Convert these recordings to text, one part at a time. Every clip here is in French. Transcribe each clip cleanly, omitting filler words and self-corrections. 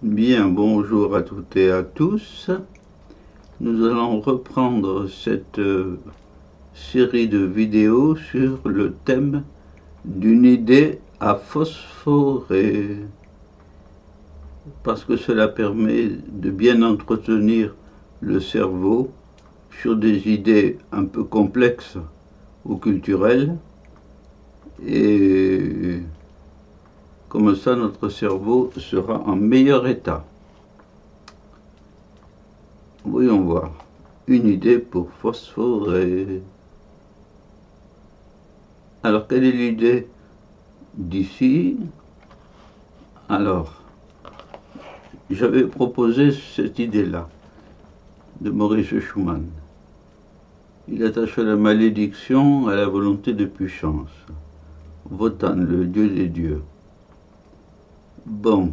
Bien, bonjour à toutes et à tous. Nous allons reprendre cette série de vidéos sur le thème d'une idée à phosphorer, parce que cela permet de bien entretenir le cerveau sur des idées un peu complexes ou culturelles, et comme ça notre cerveau sera en meilleur état. Voyons voir. Une idée pour phosphorer. Alors, quelle est l'idée d'ici? Alors, j'avais proposé cette idée-là de Maurice Schumann. Il attache la malédiction à la volonté de puissance. Wotan, le dieu des dieux. Bon.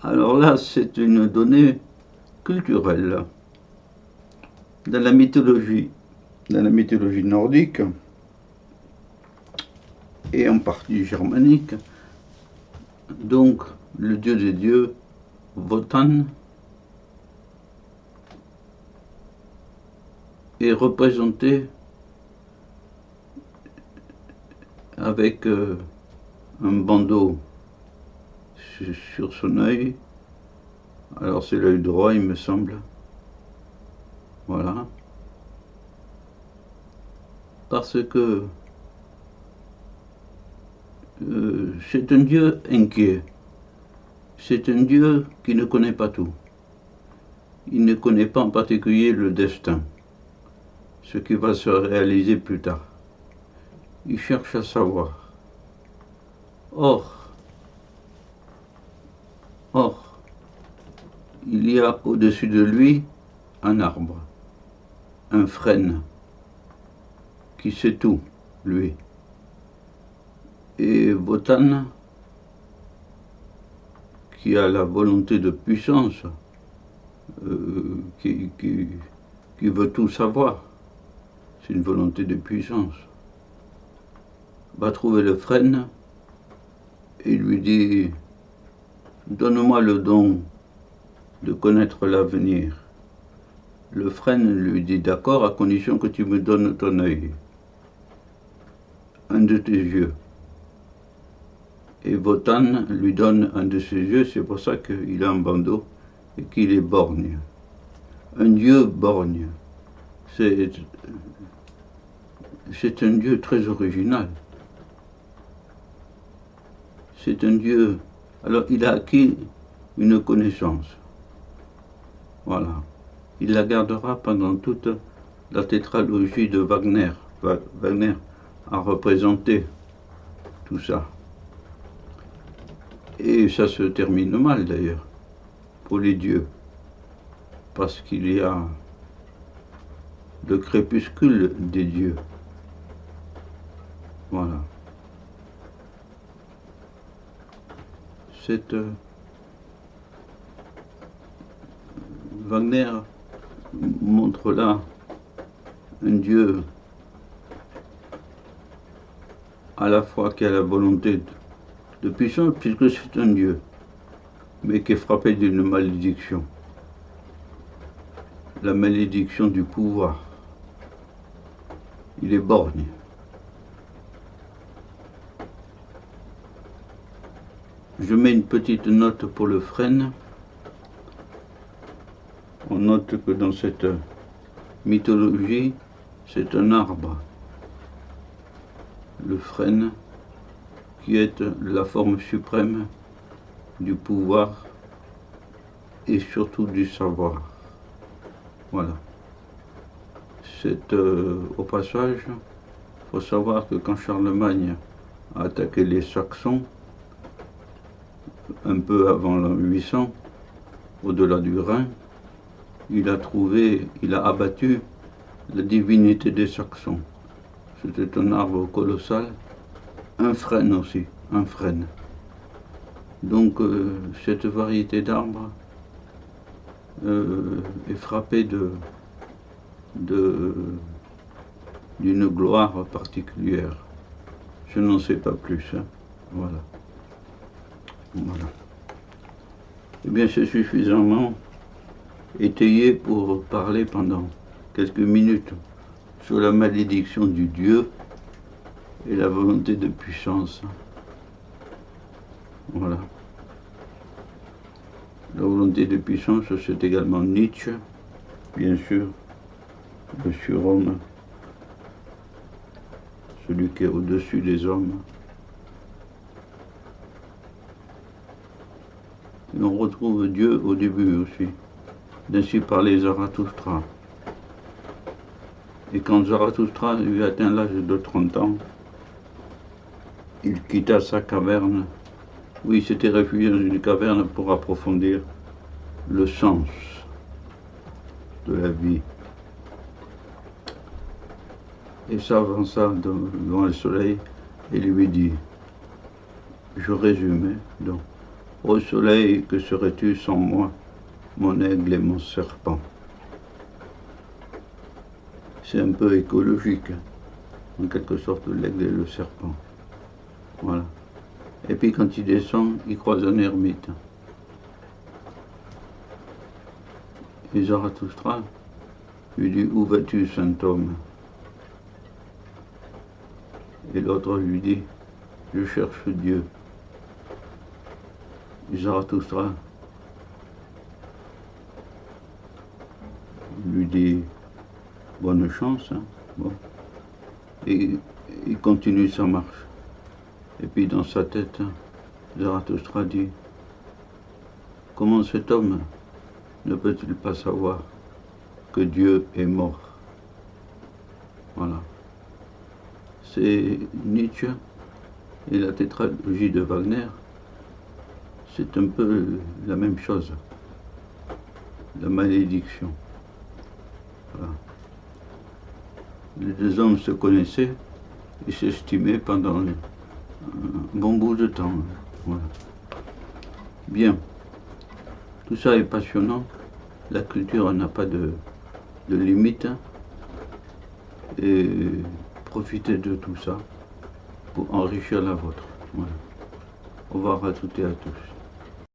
Alors là, c'est une donnée culturelle. Dans la mythologie nordique, et en partie germanique, donc le dieu des dieux, Wotan, est représenté avec un bandeau sur son œil. Alors c'est l'œil droit, il me semble. Voilà. Parce que c'est un dieu inquiet. C'est un dieu qui ne connaît pas tout. Il ne connaît pas en particulier le destin, ce qui va se réaliser plus tard. Il cherche à savoir. Or, il y a au-dessus de lui un arbre, un frêne, qui sait tout, lui. Et Wotan, qui a la volonté de puissance, qui veut tout savoir, c'est une volonté de puissance, va trouver le frêne et lui dit « Donne-moi le don de connaître l'avenir ». Le frêne lui dit « D'accord, à condition que tu me donnes ton œil, un de tes yeux ». Et Wotan lui donne un de ses yeux, c'est pour ça qu'il a un bandeau et qu'il est borgne. Un dieu borgne. C'est un dieu très original. C'est un dieu. Alors il a acquis une connaissance. Voilà. Il la gardera pendant toute la tétralogie de Wagner. Wagner a représenté tout ça. Et ça se termine mal d'ailleurs, pour les dieux, parce qu'il y a le crépuscule des dieux. Voilà. Wagner montre là un dieu à la fois qui a la volonté de puissance, puisque c'est un dieu, mais qui est frappé d'une malédiction. La malédiction du pouvoir. Il est borgne. Je mets une petite note pour le frêne. On note que dans cette mythologie, c'est un arbre. Le frêne, qui est la forme suprême du pouvoir et surtout du savoir. Voilà. Au passage, il faut savoir que quand Charlemagne a attaqué les Saxons, un peu avant l'an 800, au-delà du Rhin, il a abattu la divinité des Saxons. C'était un arbre colossal, un frêne aussi, un frêne. Donc cette variété d'arbres est frappée d'une gloire particulière. Je n'en sais pas plus. Hein. Voilà. Voilà. Eh bien, c'est suffisamment étayé pour parler pendant quelques minutes sur la malédiction du Dieu et la volonté de puissance. Voilà. La volonté de puissance, c'est également Nietzsche, bien sûr, le surhomme, celui qui est au-dessus des hommes. Et on retrouve Dieu au début aussi. D'ainsi parlait Zarathustra. Et quand Zarathustra eut atteint l'âge de 30 ans, il quitta sa caverne, où il s'était réfugié dans une caverne pour approfondir le sens de la vie. Et s'avança devant le soleil et lui dit, je résume donc, ô soleil, que serais-tu sans moi, mon aigle et mon serpent? C'est un peu écologique, en quelque sorte, l'aigle et le serpent. Voilà. Et puis quand il descend, il croise un ermite. Et Zarathustra lui dit, où vas-tu, saint homme? Et l'autre lui dit, je cherche Dieu. Et Zarathustra lui dit, bonne chance, hein? Bon. Et il continue sa marche. Et puis dans sa tête, Zarathustra dit, comment cet homme ne peut-il pas savoir que Dieu est mort? Voilà. C'est Nietzsche et la tétralogie de Wagner, c'est un peu la même chose. La malédiction. Voilà. Les deux hommes se connaissaient et s'estimaient pendant un bon bout de temps. Voilà. Bien. Tout ça est passionnant. La culture n'a pas de limite. Et profitez de tout ça pour enrichir la vôtre. Voilà. Au revoir à toutes et à tous.